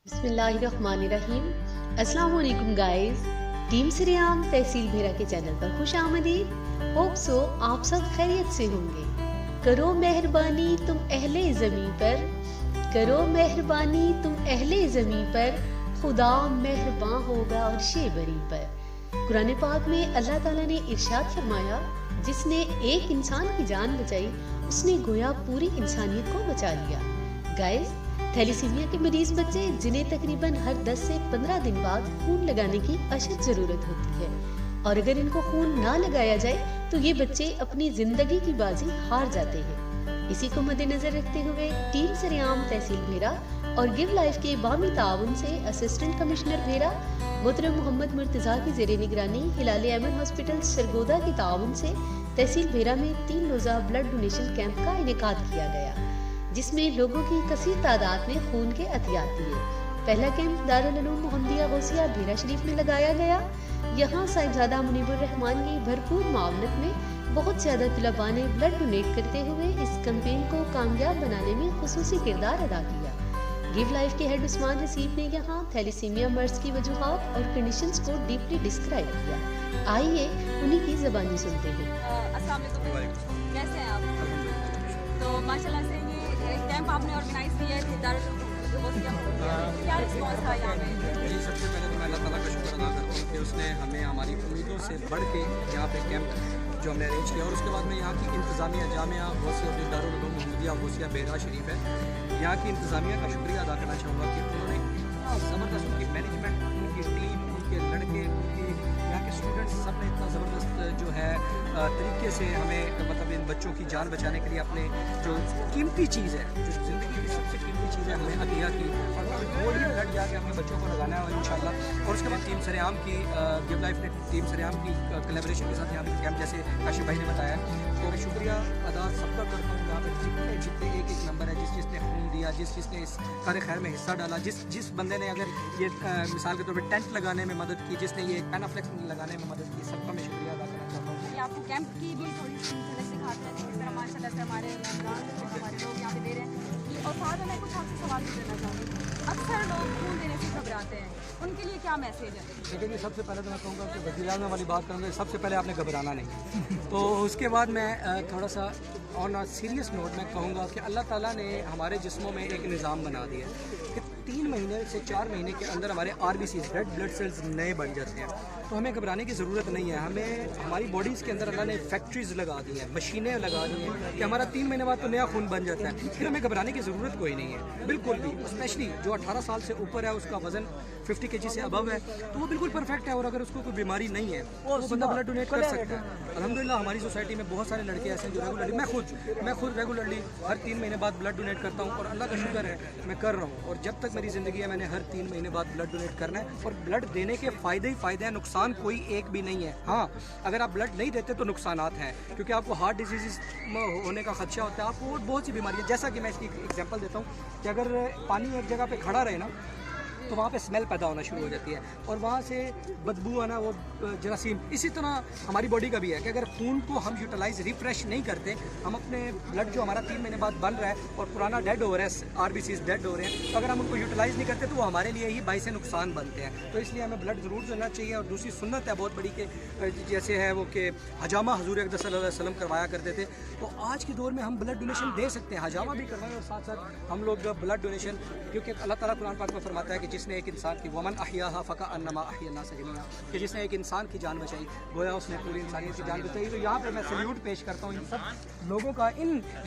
बिस्मिल्लाहिर्रहमानिर्रहीम। अस्सलाम वालेकुम गाइस। टीम सरेआम तहसील भेरा के चैनल पर खुश आमदीद। होप सो आप सब खैरियत से होंगे। करो मेहरबानी तुम अहले ज़मीं पर, करो मेहरबानी तुम अहले ज़मीं पर, खुदा मेहरबान होगा अर्शे बरी पर। कुरान पाक में अल्लाह ताला ने इरशाद फरमाया, जिसने एक इंसान की जान बचाई उसने गोया पूरी इंसानियत को बचा लिया। गाइस, थैलीसीमिया के मरीज बच्चे जिन्हें तकरीबन हर 10 से 15 दिन बाद खून लगाने की अशद ज़रूरत होती है, और अगर इनको खून ना लगाया जाए तो ये बच्चे अपनी ज़िंदगी की बाजी हार जाते हैं। इसी को मद्देनजर रखते हुए टीम सरेआम तहसील भेरा और गिव लाइफ के बामी ताउन से असिस्टेंट कमिश्नर भेरा मोहतरम मोहम्मद मुर्तज़ा की ज़ेरे निगरानी हिलाल अहमद हॉस्पिटल सरगोदा की ताउन से तहसील भेरा में 3 रोज़ा ब्लड डोनेशन कैंप का इनेकाद किया गया, जिसमें लोगों की कसीर तादाद में खून के अतियात दिए। पहला कैंप दारुल उलूम मोहम्मदिया गौसिया भेरा शरीफ में लगाया गया। यहाँ साहिबजादा मुनीबुर रहमान की भरपूर मावनत में बहुत ज़्यादा तलबा ने ब्लड डोनेट करते हुए इस कैंपेन को कामयाब बनाने में खुसूसी किरदार अदा किया। गिव लाइफ के हेड उस्मान हसीब ने यहाँ थैलीसीमिया मर्ज की वजूहात और कंडीशंस को डीपली डिस्क्राइब किया। आइए उन्हीं की ज़बानी सुनते हैं। अस्सलाम वालेकुम, कैसे हैं आप? तो माशाल्लाह से ये कैंप आपने ऑर्गेनाइज किया है क्या रिस्पॉन्स था यहाँ पे? जी, सबसे पहले तो मैं अल्लाह ताला का शुक्र अदा करता हूँ कि उसने हमें हमारी उम्मीदों से बढ़ के यहाँ पे कैंप जो हमने अरेंज किया, और उसके बाद में यहाँ की इंतज़ामिया जामिया गौसिया दारुल उलूम मोहम्मदिया गौसिया भेरा शरीफ है, यहाँ की इंतज़ामिया का शुक्रिया अदा करना चाहूँगा कि उन्होंने इतना ज़बरदस्त, उनकी मैनेजमेंट, उनकी टीम, उनके लड़के, उनकी यहाँ के स्टूडेंट्स सब ने इतना ज़बरदस्त जो है तरीके से हमें मतलब इन बच्चों की जान बचाने के लिए अपने जो कीमती चीज़ है, जो ज़िंदगी की सबसे कीमती चीज़ है, हमें अतिया की, वो ही ब्लड जाके अपने बच्चों को लगाना है इंशाल्लाह। और उसके बाद टीम सरेआम की गिव लाइफ ने टीम सरेआम की कोलैबोरेशन के साथ यहाँ पे कैंप, जैसे काशिफ भाई ने बताया, तो मैं शुक्रिया अदा सबका करता हूँ। यहाँ पे जितने जितने एक एक नंबर है, जिसने खून दिया, जिसने इस कार्य खैर में हिस्सा डाला, जिस बंदे ने अगर ये मिसाल के तौर पर टेंट लगाने में मदद की, जिसने ये पैनाफ्लेक्स लगाने में मदद की, सबका मैं शुक्रिया अदा करना चाहता हूँ। आपको कैंप की भी थोड़ी सी सिखाते हैं किस तरह माशाल्लाह से हमारे लोग यहाँ पे दे रहे हैं। और साथ में मैं कुछ आपसे सवाल भी करना चाहूँगी। अक्सर लोग खून देने से घबराते हैं, उनके लिए क्या मैसेज है? देखिए, सबसे पहले तो मैं कहूँगा कि वज़ीर-ए-आज़म वाली बात करूँगा, सबसे पहले आपने घबराना नहीं। तो उसके बाद मैं थोड़ा सा ऑन अ सीरियस नोट मैं कहूँगा कि अल्लाह ताला ने हमारे जिस्मों में एक निज़ाम बना दिया है कि 3 महीने से 4 महीने के अंदर हमारे RBCs रेड ब्लड सेल्स नए बन जाते हैं। तो हमें घबराने की ज़रूरत नहीं है। हमें हमारी बॉडीज़ के अंदर अल्लाह ने फैक्ट्रीज़ लगा दी हैं, मशीनें लगा दी हैं कि हमारा 3 महीने बाद तो नया खून बन जाता है। फिर हमें घबराने की ज़रूरत कोई नहीं है, बिल्कुल भी। स्पेशली जो 18 साल से ऊपर है, उसका वज़न 50 kg से अबव है, तो वो बिल्कुल परफेक्ट है। और अगर उसको कोई बीमारी नहीं है तो वो बंदा ब्लड डोनेट कर सकता है। अल्हम्दुलिल्लाह हमारी सोसाइटी में बहुत सारे लड़के ऐसे हैं जो रेगुलरली, मैं खुद रेगुलरली हर 3 महीने बाद ब्लड डोनेट करता हूँ, और अल्लाह का शुक्र है मैं कर रहा हूँ। और जब तक मेरी ज़िंदगी है, मैंने हर 3 महीने बाद ब्लड डोनेट करना है। और ब्लड देने के फ़ायदे ही फ़ायदे हैं, नुकसान कोई एक भी नहीं है। हाँ, अगर आप ब्लड नहीं देते तो नुकसानात हैं, क्योंकि आपको हार्ट डिजीज़ होने का खदशा होता है, आपको बहुत सी बीमारियाँ, जैसा कि मैं इसकी एग्जांपल देता हूँ कि अगर पानी एक जगह पे खड़ा रहे ना, तो वहाँ पे स्मेल पैदा होना शुरू हो जाती है, और वहाँ से बदबू आना, वो जरासीम। इसी तरह हमारी बॉडी का भी है कि अगर खून को हम यूटिलाइज रिफ्रेश नहीं करते, हम अपने ब्लड जो हमारा 3 महीने बाद बन रहा है और पुराना डेड हो रहा है, RBCs डेड हो रहे हैं, तो अगर हम उनको यूटिलाइज नहीं करते तो वो हमारे लिए ही बाइस नुकसान बनते हैं। तो इसलिए हमें ब्लड ज़रूर देना चाहिए। और दूसरी सुन्नत है बहुत बड़ी कि जैसे है वो कि हजामा हजूर अक़दस सल्लल्लाहु अलैहि वसल्लम करवाया करते थे, तो आज के दौर में हम ब्लड डोनेशन दे सकते हैं, हजामा भी करवाएं और साथ साथ हम लोग ब्लड डोनेशन, क्योंकि अल्लाह ताला कुरान पाक में फरमाता है कि जिसने एक इंसान की वमन अहियाहा फ़का अन्नमा अहिया अन्नास जमीआ, कि जिसने एक इंसान की जान बचाई गोया उसने पूरी इंसानियत की जान बचाई। तो यहाँ पे मैं सल्यूट पेश करता हूँ इन सब लोगों का।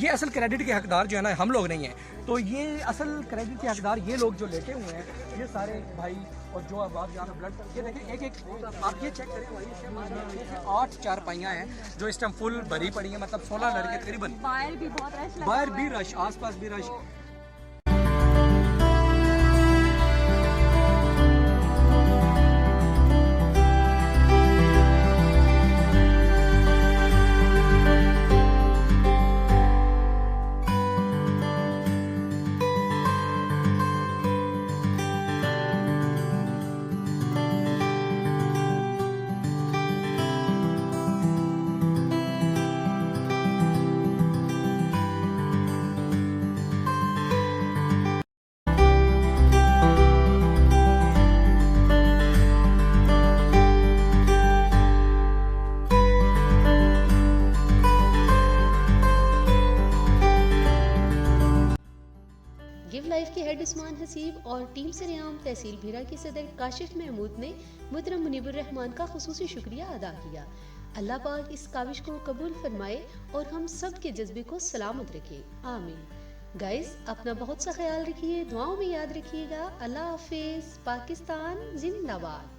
ये असल क्रेडिट के हकदार जो है ना, हम लोग नहीं हैं। तो ये असल क्रेडिट के हकदार ये लोग जो लेटे हुए हैं, ये सारे भाई, और जो अब आप यहाँ पे ब्लड, ये देखिए एक आप ये चेक करें भाई, 8 चारपाइयाँ हैं जो इस टाइम फुल भरी पड़ी हैं, मतलब 16 लड़के तकरीबन, बाहर भी बहुत रश लगा बाहर हुआ भी है। रश, आसपास भी रश। के हेड उस्मान हसीब और टीम सरेआम तहसील भीरा के सदर काशिफ महमूद ने मुहतरम मुनीबुर रहमान का खुसूसी शुक्रिया अदा किया। अल्लाह पाक इस काविश को कबूल फरमाए और हम सब के जज्बे को सलामत रखे, आमीन। गाइस, अपना बहुत सा ख्याल रखिए, दुआओं में याद रखिएगा। अल्लाह हाफिज। पाकिस्तान जिंदाबाद।